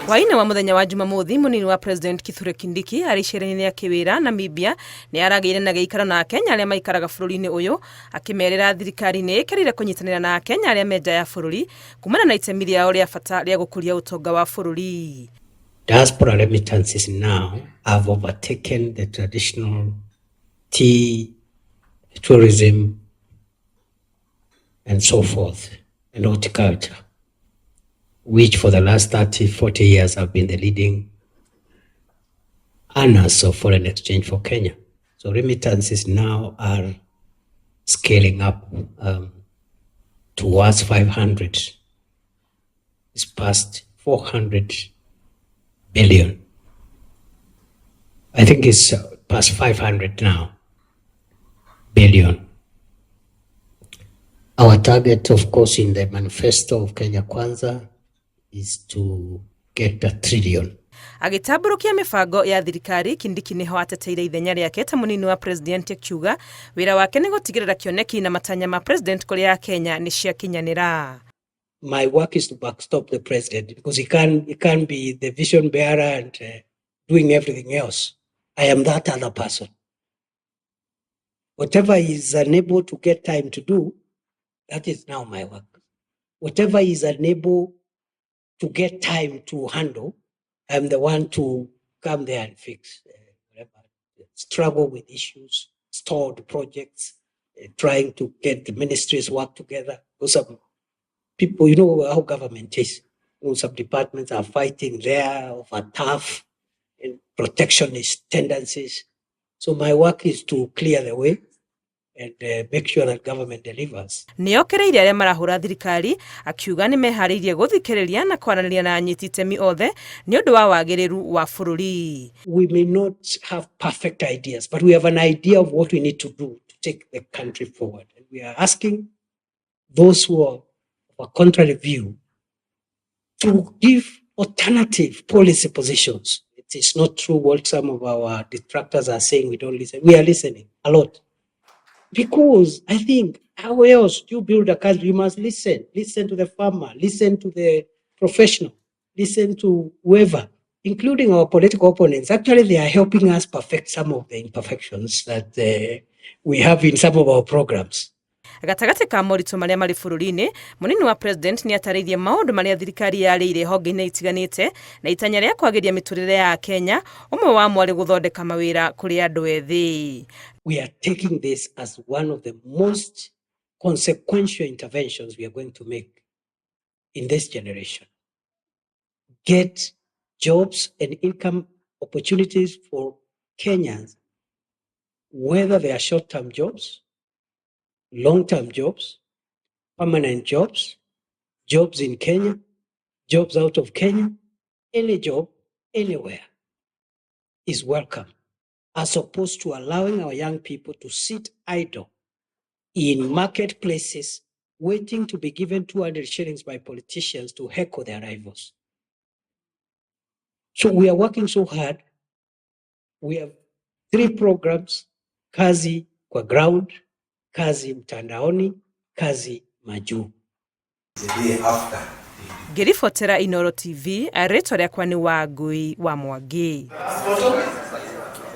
Waine wa muthenya wa Jumamothi munini wa President Kindiki ari icera-inĩ rĩa Wĩra Namibia ni aragĩire na gĩikaro na Kenya arĩa maikaraga bũrũri-inĩ ũyũ akimerera thirikari nĩ ĩkĩrĩire kũnyitanĩra na Kenya arĩa menja ya bũrũri kumana na itemi rĩao rĩa bata rĩa gũkũria ũtonga wa bũrũri. Diaspora remittances now have overtaken the traditional tea, tourism, and so forth, and horticulture, which for the last 30-40 years have been the leading earners of foreign exchange for Kenya. So remittances now are scaling up towards 500. It's past 400 billion. I think it's past 500 now billion. Our target, of course, in the manifesto of Kenya Kwanza is to get 1 trillion. Agitamburukia mibango ya thirikari, Kindiki niho ateteire ithenya rĩake ta munini wa president akiuga wĩra wake nĩ gũtigĩrĩra kĩoneki na matanya ma president kũrĩa Kenya nĩ ciakinyanĩra. My work is to backstop the president because he can't be the vision bearer and doing everything else. I am that other person. Whatever he is unable to get time to do, that is now my work. Whatever he is unable to get time to handle, I'm the one to come there and fix struggle with issues, stalled projects, trying to get the ministries work together. Because some people, you know how government is. You know, some departments are fighting there over tough and protectionist tendencies. So my work is to clear the way and make sure that government delivers. Nĩokereire arĩa marahũra thirikari akiuga nĩ meharĩirie gũthikĩrĩria na kwaranĩria na anyiti itemi othe nĩ ũndũ wa wagĩrĩru wa bũrũri. We may not have perfect ideas, but we have an idea of what we need to do to take the country forward. And we are asking those who are of a contrary view to give alternative policy positions. It is not true what some of our detractors are saying, we don't listen. We are listening a lot. Because I think how else do you build a country? You must listen. Listen to the farmer, listen to the professional, listen to whoever, including our political opponents. Actually, they are helping us perfect some of the imperfections that we have in some of our programs. Gatagatĩ ka moritũ marĩa marĩ bũrũri-inĩ, munini wa president nĩ atarĩirie maũndũ marĩa thirikari yarĩire honge-inĩ itiganĩte na itanya rĩa kwagĩria mĩtũrĩre ya Kenya, ũmwe wa mwarĩ gũthondeka mawĩra kũrĩ andũ ethĩ. We are taking this as one of the most consequential interventions we are going to make in this generation. Get jobs and income opportunities for Kenyans, whether they are short-term jobs, long-term jobs, permanent jobs, jobs in Kenya, jobs out of Kenya. Any job, anywhere is welcome, as opposed to allowing our young people to sit idle in marketplaces waiting to be given 200 shillings by politicians to heckle their rivals. So we are working so hard. We have 3 programs: kazi kwa ground, kazi mtandaoni, kazi majuu. Ngĩribotera Inooro TV, rĩtwa rĩakwa nĩ Wangui wa Mwangi.